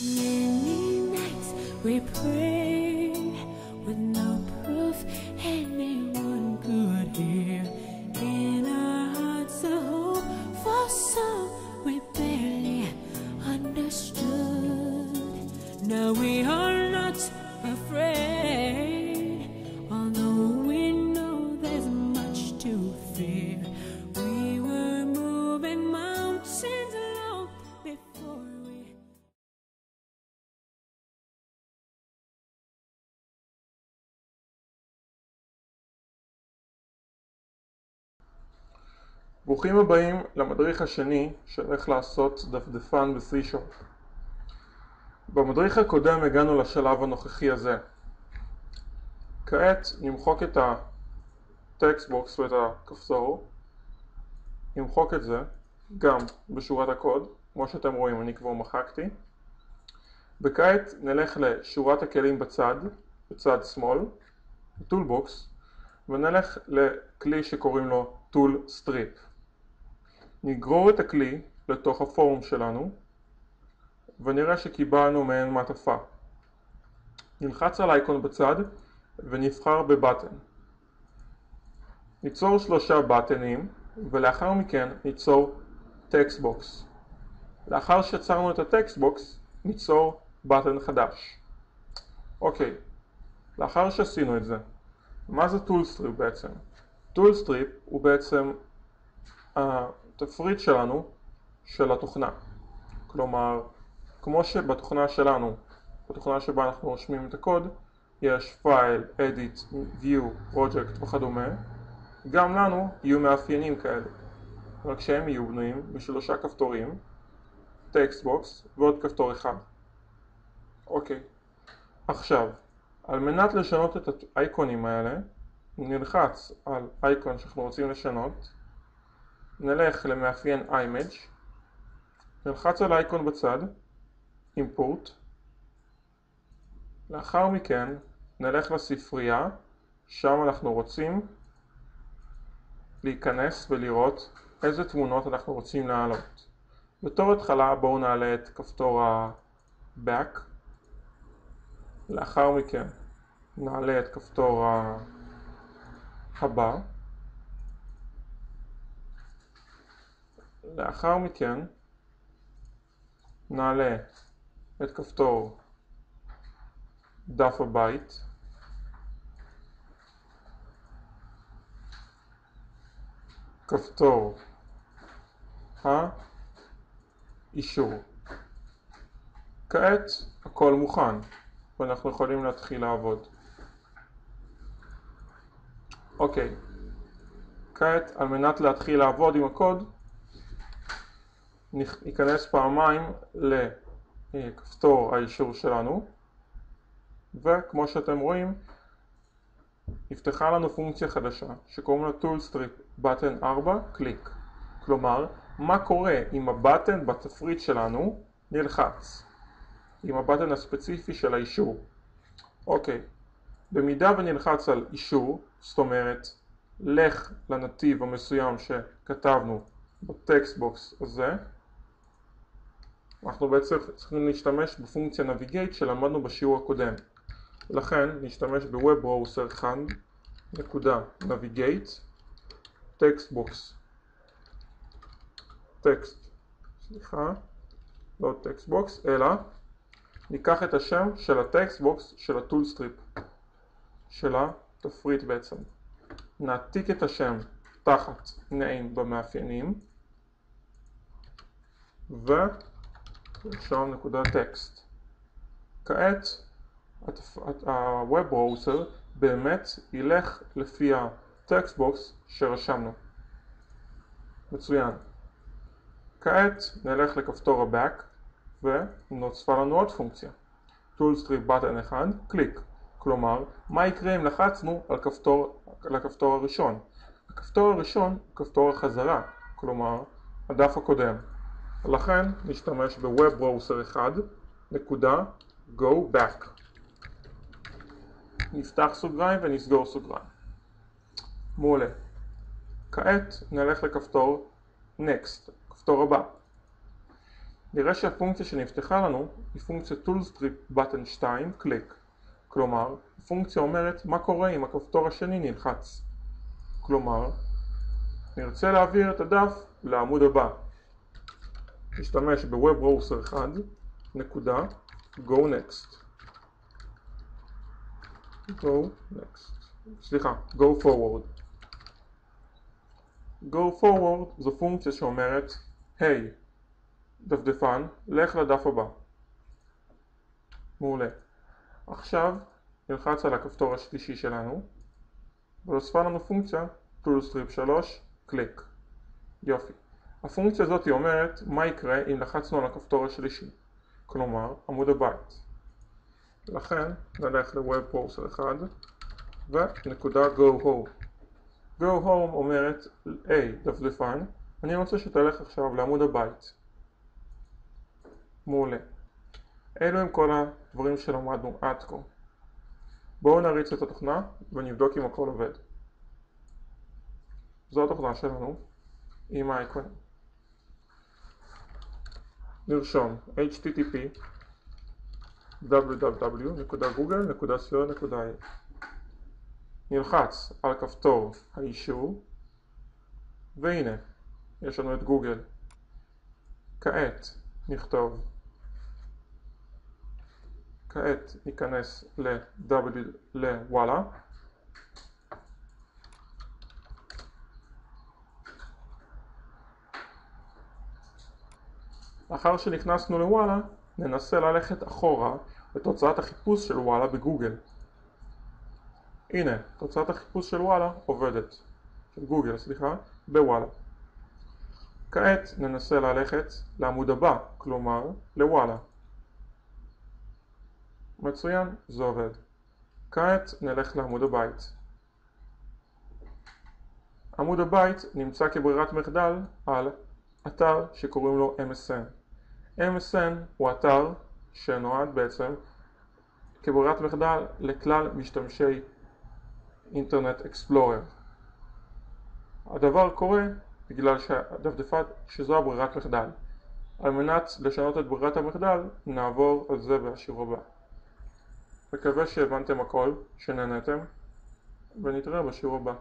Many nights we pray with no proof anyone could hear. In our hearts a hope for some we barely understood. Now we are not afraid, although we know there's much to fear. We were moving mountains long before we... ברוכים הבאים למדריך השני של איך לעשות דפדפן ב-C#. במדריך הקודם הגענו לשלב הנוכחי הזה. כעת נמחוק את הטקסט בוקס ואת הכפתור, נמחוק את זה גם בשורת הקוד, כמו שאתם רואים אני כבר מחקתי, וכעת נלך לשורת הכלים בצד שמאל, טולבוקס, ונלך לכלי שקוראים לו טול סטריפ. נגרור את הכלי לתוך הפורום שלנו ונראה שקיבלנו מעין מעטפה. נלחץ על אייקון בצד ונבחר בבטן. ניצור 3 בטנים ולאחר מכן ניצור טקסט בוקס. לאחר שיצרנו את הטקסט בוקס ניצור בטן חדש. אוקיי, לאחר שעשינו את זה, מה זה טול סטריפ בעצם? טול סטריפ הוא בעצם התפריט שלנו של התוכנה. כלומר, כמו שבתוכנה שלנו, בתוכנה שבה אנחנו רושמים את הקוד, יש פייל, edit, view, project וכדומה, גם לנו יהיו מאפיינים כאלה. רק שהם יהיו בנויים ב3 כפתורים, טקסט בוקס ועוד כפתור אחד. אוקיי. עכשיו, על מנת לשנות את האייקונים האלה, נלחץ על אייקון שאנחנו רוצים לשנות, נלך למאפיין image, נלחץ על אייקון בצד, import, לאחר מכן נלך לספרייה, שם אנחנו רוצים להיכנס ולראות איזה תמונות אנחנו רוצים להעלות. בתור התחלה בואו נעלה את כפתור ה-back, לאחר מכן נעלה את כפתור הבא, לאחר מכן נעלה את כפתור דף הבית, כפתור האישור. כעת הכל מוכן ואנחנו יכולים להתחיל לעבוד. אוקיי, כעת על מנת להתחיל לעבוד עם הקוד ניכנס פעמיים לכפתור האישור שלנו, וכמו שאתם רואים נפתחה לנו פונקציה חדשה שקוראים לה toolstrip button 4 קליק. כלומר, מה קורה אם הבטן בתפריט שלנו נלחץ, עם הבטן הספציפי של האישור. אוקיי, במידה ונלחץ על אישור, זאת אומרת לך לנתיב המסוים שכתבנו בטקסט בוקס הזה, אנחנו בעצם צריכים להשתמש בפונקציה navigate שלמדנו בשיעור הקודם. לכן נשתמש ב-web browser 1.navigate טקסט בוקס, לא טקסט בוקס, אלא ניקח את השם של הטקסט בוקס של הטול סטריפ של התפריט בעצם, נעתיק את השם תחת name במאפיינים ושם נקודה טקסט. כעת ה-web browser באמת ילך לפי הטקסט בוקס שרשמנו. מצוין. כעת נלך לכפתור ה-back ונוצפה לנו עוד פונקציה, toolstrip button 1 קליק. כלומר, מה יקרה אם לחצנו על הכפתור הראשון? הכפתור הראשון הוא כפתור החזרה, כלומר הדף הקודם. לכן נשתמש ב-web browser 1.go back. נפתח סוגריים ונסגור סוגריים. מעולה. כעת נלך לכפתור next, כפתור הבא. נראה שהפונקציה שנפתחה לנו היא פונקציה toolstrip button 2 click, כלומר הפונקציה אומרת מה קורה אם הכפתור השני נלחץ, כלומר נרצה להעביר את הדף לעמוד הבא, נשתמש ב-web browser 1 נקודה go next, go forward. go forward זו פונקציה שאומרת היי, דפדפן, לך לדף הבא. מעולה. עכשיו נלחץ על הכפתור השלישי שלנו ונוספה לנו פונקציה toolstrip 3 click. יופי. הפונקציה הזאת אומרת מה יקרה אם לחצנו על הכפתור השלישי, כלומר עמוד הבית. לכן נלך ל-web browser 1 ונקודה go home. go home אומרת היי דפדפן, אני רוצה שתלך עכשיו לעמוד הבית. מעולה. אלו הם כל הדברים שלמדנו עד כה. בואו נריץ את התוכנה ונבדוק אם הכל עובד. זו התוכנה שלנו עם האייקונים. נרשום http www.google.co.il, נלחץ על כפתור האישור והנה יש לנו את גוגל. כעת ניכנס לוואלה, לאחר שנכנסנו לוואלה ננסה ללכת אחורה לתוצאת החיפוש של וואלה בגוגל. הנה, תוצאת החיפוש של וואלה עובדת, של גוגל, בוואלה. כעת ננסה ללכת לעמוד הבא, כלומר לוואלה. מצוין, זה עובד. כעת נלך לעמוד הבית. עמוד הבית נמצא כברירת מחדל על אתר שקוראים לו MSN. MSN הוא אתר שנועד בעצם כברירת מחדל לכלל משתמשי אינטרנט אקספלורר. הדבר קורה בגלל שזו הברירת מחדל. על מנת לשנות את ברירת המחדל נעבור על זה בשיעור הבא. מקווה שהבנתם הכל, שנהנתם, ונתראה בשיעור הבא.